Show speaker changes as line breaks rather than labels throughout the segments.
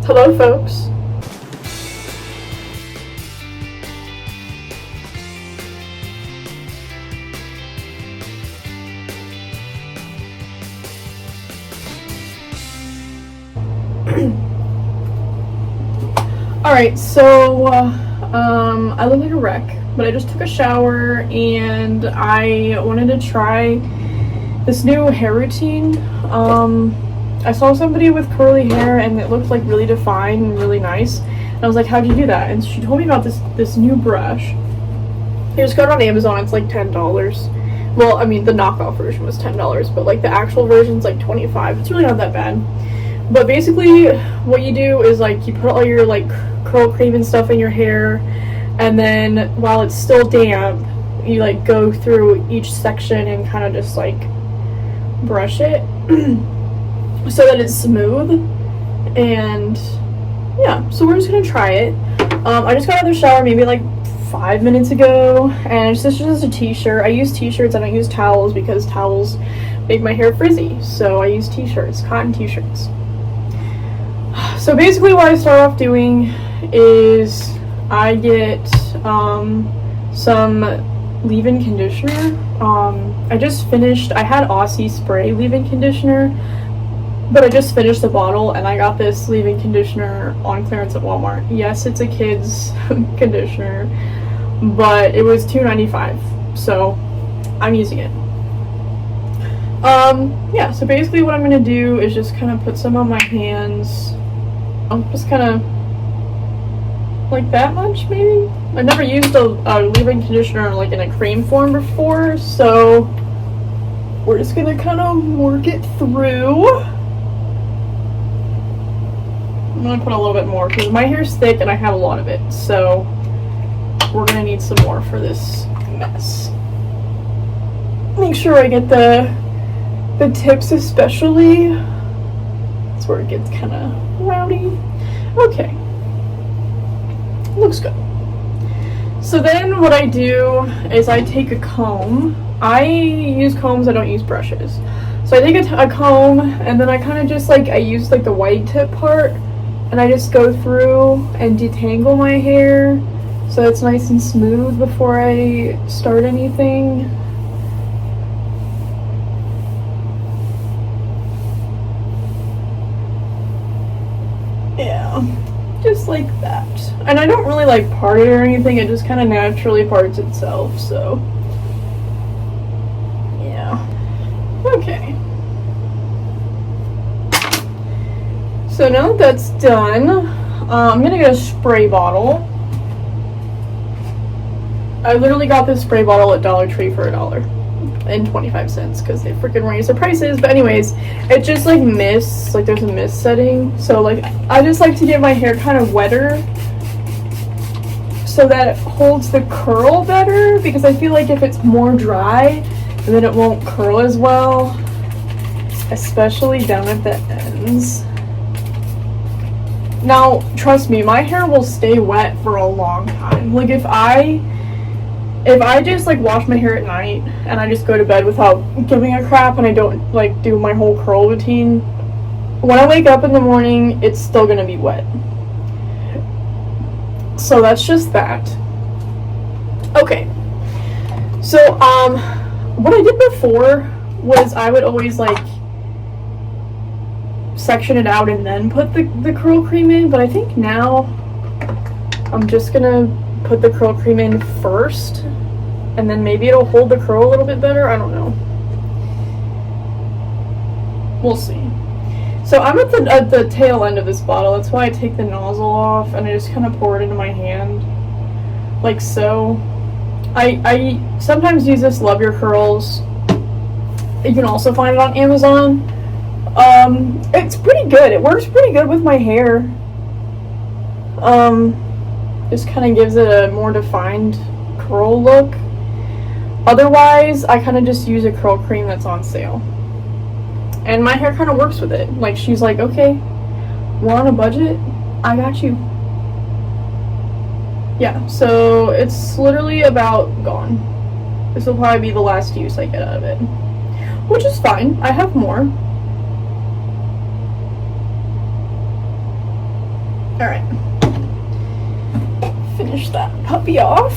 Hello, folks. Alright, so I look like a wreck, but I just took a shower and I wanted to try this new hair routine. I saw somebody with curly hair and it looked like really defined and really nice. And I was like, how'd you do that? And she told me about this new brush. You just got it on Amazon, it's like $10. Well, I mean, the knockoff version was $10, but like the actual version's like $25. It's really not that bad. But basically, what you do is like you put all your like curl cream and stuff in your hair, and then while it's still damp, you like go through each section and kind of just like brush it so that it's smooth. And yeah, so we're just gonna try it. I just got out of the shower maybe like 5 minutes ago, and it's just a t-shirt. I use t-shirts, I don't use towels because towels make my hair frizzy, so I use t-shirts, cotton t-shirts. So basically what I start off doing is I get some leave-in conditioner. I just finished, I had Aussie Spray leave-in conditioner, but I just finished the bottle and I got this leave-in conditioner on clearance at Walmart. Yes, it's a kid's conditioner, but it was $2.95, so I'm using it. Yeah, so basically what I'm going to do is just kind of put some on my hands. I'm just kind of like that much, maybe? I've never used a leave-in conditioner like in a cream form before, so we're just going to kind of work it through. I'm going to put a little bit more because my hair's thick and I have a lot of it, so we're going to need some more for this mess. Make sure I get the tips especially. That's where it gets kind of rowdy. Okay. Looks good. So then what I do is I take a comb. I use combs, I don't use brushes. So I take a comb and then I kind of just like, I use like the white tip part and I just go through and detangle my hair so it's nice and smooth before I start anything. Yeah, just like that. And I don't really like part it or anything, it just kind of naturally parts itself, so yeah. Okay. So now that that's done, I'm gonna get a spray bottle. I literally got this spray bottle at Dollar Tree for $1.25 because they freaking raised their prices. But anyways, it just like mists, like there's a mist setting, so like I just like to get my hair kind of wetter so that it holds the curl better, because I feel like if it's more dry then it won't curl as well, especially down at the ends. Now trust me, my hair will stay wet for a long time. Like if I just like wash my hair at night and I just go to bed without giving a crap and I don't like do my whole curl routine, when I wake up in the morning, it's still gonna be wet. So that's just that. Okay. So, what I did before was I would always like section it out and then put the curl cream in, but I think now I'm just gonna put the curl cream in first, and then maybe it'll hold the curl a little bit better. I don't know. We'll see. So I'm at the tail end of this bottle. That's why I take the nozzle off and I just kind of pour it into my hand, like so. I sometimes use this Love Your Curls. You can also find it on Amazon. It's pretty good. It works pretty good with my hair. Just kind of gives it a more defined curl look. Otherwise, I kind of just use a curl cream that's on sale. And my hair kind of works with it. Like, she's like, okay, we're on a budget, I got you. Yeah, so it's literally about gone. This will probably be the last use I get out of it. Which is fine, I have more. Alright. Finish that puppy off.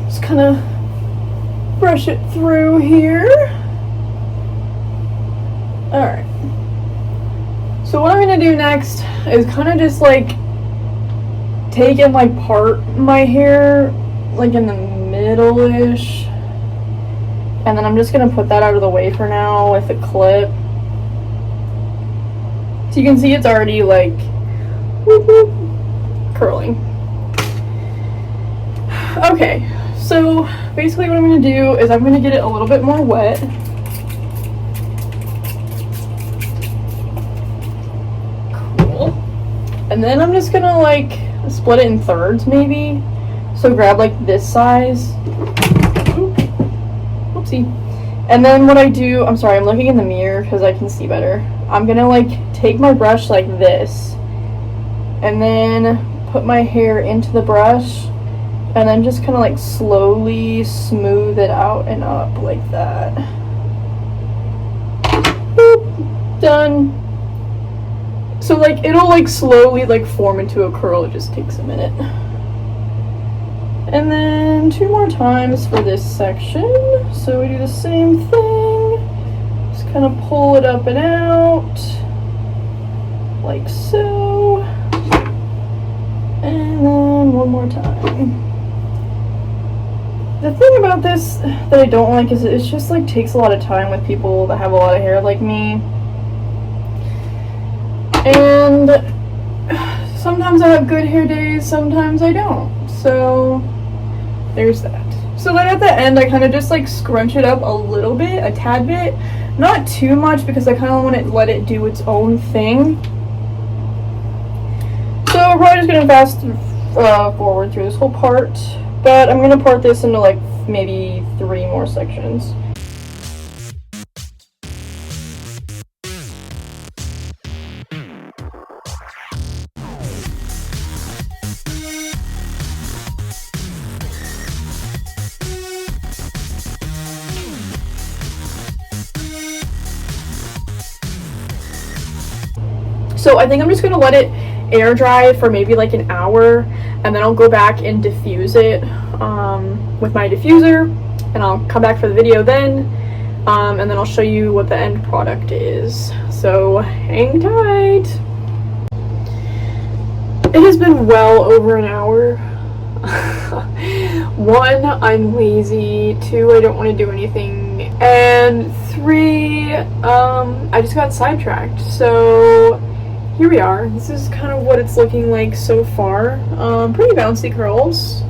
Just kind of brush it through here. Alright. So what I'm going to do next is kind of just like take and like part my hair like in the middle-ish. And then I'm just going to put that out of the way for now with a clip. So you can see it's already like whoop, whoop, curling. Okay, so basically what I'm going to do is I'm going to get it a little bit more wet. Cool. And then I'm just going to like split it in thirds maybe. So grab like this size. Oopsie. And then what I do, I'm sorry, I'm looking in the mirror because I can see better. I'm going to like take my brush like this. And then put my hair into the brush. And then just kind of like slowly smooth it out and up like that. Boop. Done. So like it'll like slowly like form into a curl. It just takes a minute. And then 2 more times for this section. So we do the same thing. Just kind of pull it up and out like so. And then 1 more time. The thing about this that I don't like is it just like takes a lot of time with people that have a lot of hair like me. And sometimes I have good hair days, sometimes I don't. So there's that. So then at the end I kind of just like scrunch it up a little bit, a tad bit. Not too much because I kind of want to let it do its own thing. So we're probably just going to fast forward through this whole part. But I'm going to part this into like maybe 3 more sections. So I think I'm just going to let it air dry for maybe like an hour, and then I'll go back and diffuse it with my diffuser, and I'll come back for the video then, and then I'll show you what the end product is. So hang tight. It has been well over an hour. 1, I'm lazy. 2, I don't want to do anything, and 3, I just got sidetracked. So here we are. This is kind of what it's looking like so far. Pretty bouncy curls.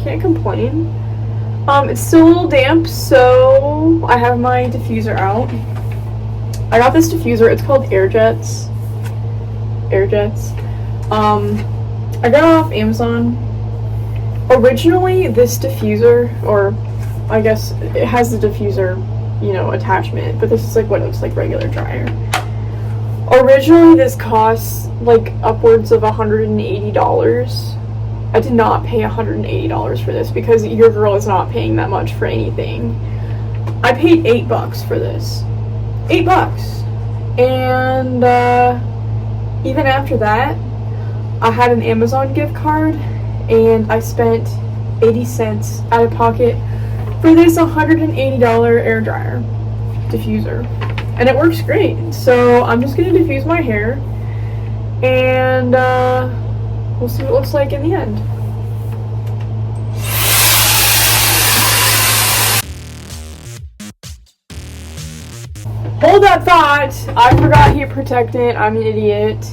Can't complain. It's still a little damp, so I have my diffuser out. I got this diffuser. It's called Airjets. Airjets. I got it off Amazon. Originally, this diffuser, or I guess it has the diffuser, you know, attachment, but this is like what it looks like regular dryer. Originally, this costs like upwards of $180. I did not pay $180 for this because your girl is not paying that much for anything. I paid $8 for this. $8. And even after that, I had an Amazon gift card and I spent 80 cents out of pocket for this $180 air dryer diffuser. And it works great. So I'm just going to diffuse my hair, and we'll see what it looks like in the end. Hold that thought! I forgot heat protectant. I'm an idiot.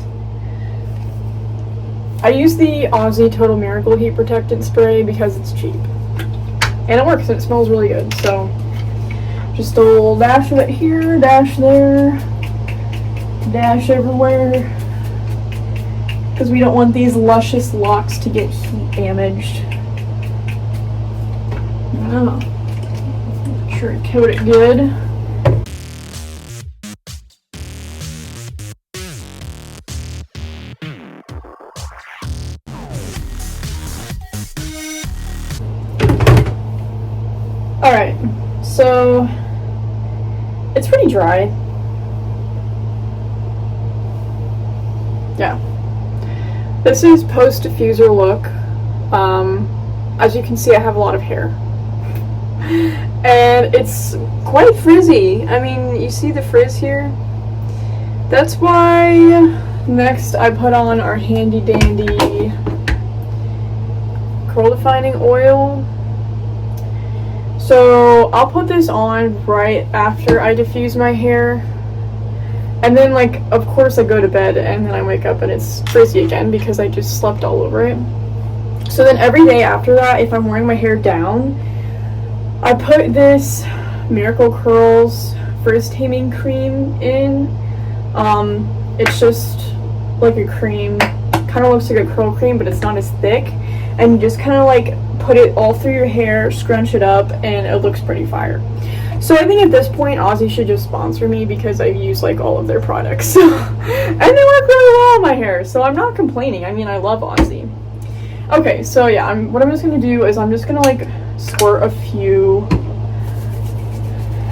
I use the Aussie Total Miracle heat protectant spray because it's cheap. And it works and it smells really good. So just a little dash of it here, dash there, dash everywhere. Because we don't want these luscious locks to get heat damaged. Oh. Make sure to coat it good. Alright, so it's pretty dry. Yeah. This is post diffuser look. As you can see, I have a lot of hair. And it's quite frizzy. I mean, you see the frizz here? That's why next I put on our handy dandy curl defining oil. So I'll put this on right after I diffuse my hair. And then, like, of course I go to bed and then I wake up and it's frizzy again because I just slept all over it. So then every day after that, if I'm wearing my hair down, I put this Miracle Curls Frizz Taming Cream in. It's just like a cream, kind of looks like a curl cream, but it's not as thick. And you just kind of like put it all through your hair, scrunch it up, and it looks pretty fire. So I think at this point, Aussie should just sponsor me because I use like all of their products. And they work really well on my hair, so I'm not complaining. I mean, I love Aussie. Okay, so yeah, what I'm just gonna do is I'm just gonna like squirt a few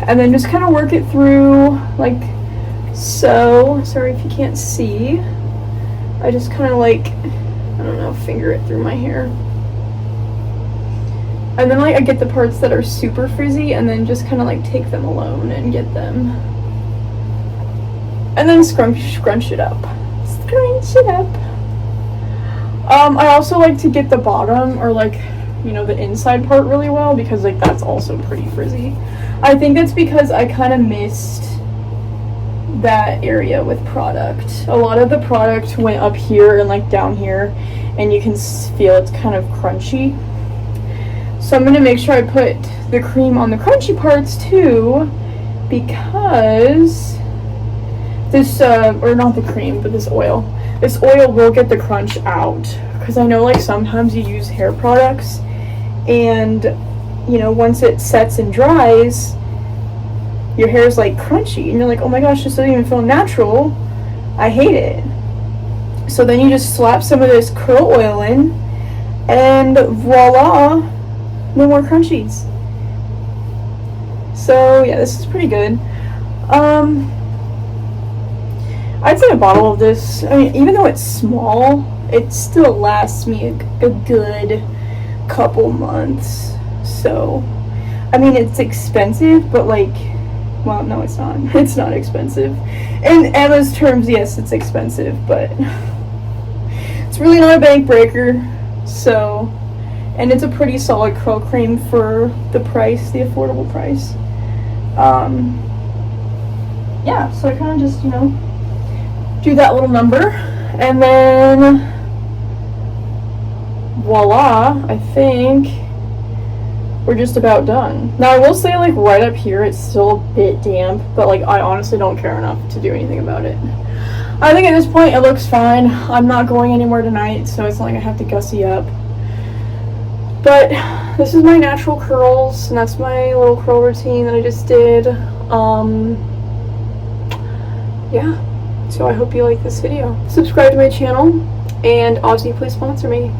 and then just kind of work it through like so. Sorry if you can't see. I just kind of like, I don't know, finger it through my hair. And then like I get the parts that are super frizzy and then just kind of like take them alone and get them. And then scrunch it up. Scrunch it up. I also like to get the bottom or like, you know, the inside part really well because like that's also pretty frizzy. I think that's because I kind of missed that area with product. A lot of the product went up here and like down here and you can feel it's kind of crunchy. So I'm going to make sure I put the cream on the crunchy parts too because this, or not the cream, but this oil will get the crunch out. Because I know like sometimes you use hair products and, you know, once it sets and dries, your hair is like crunchy and you're like, oh my gosh, this doesn't even feel natural. I hate it. So then you just slap some of this curl oil in and voila, no more crunchies. So yeah, this is pretty good. I'd say a bottle of this, I mean, even though it's small, it still lasts me a good couple months. So, I mean, it's expensive, but like, well, no, it's not. It's not expensive. In Emma's terms, yes, it's expensive, but it's really not a bank breaker. So, and it's a pretty solid curl cream for the price, the affordable price. Yeah, so I kind of just, you know, do that little number, and then voila, I think we're just about done. Now I will say, like, right up here it's still a bit damp, but like I honestly don't care enough to do anything about it. I think at this point it looks fine. I'm not going anywhere tonight, so it's not like I have to gussy up. But this is my natural curls, and that's my little curl routine that I just did. Yeah. So I hope you like this video. Subscribe to my channel, and Aussie, please sponsor me.